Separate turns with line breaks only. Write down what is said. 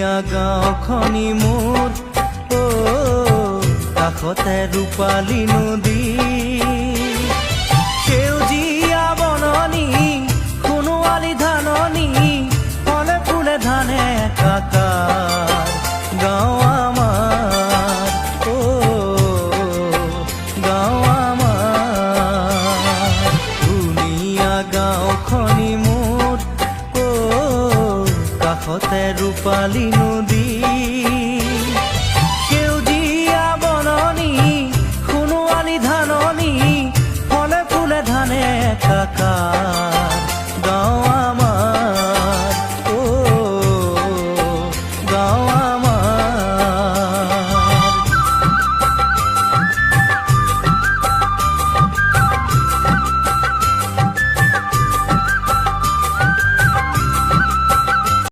ধুনীয়া গাঁওখনি মোৰ কাষতে ৰূপালী নদী সেউজীয়া বননি সোণোৱালী ধাননি ফলে ফুলে ধানে একাকাৰ গাঁও আমাৰ গাঁও আমাৰ ধুনীয়া গাঁওখনি মোৰ কাষতে ৰূপালী নদী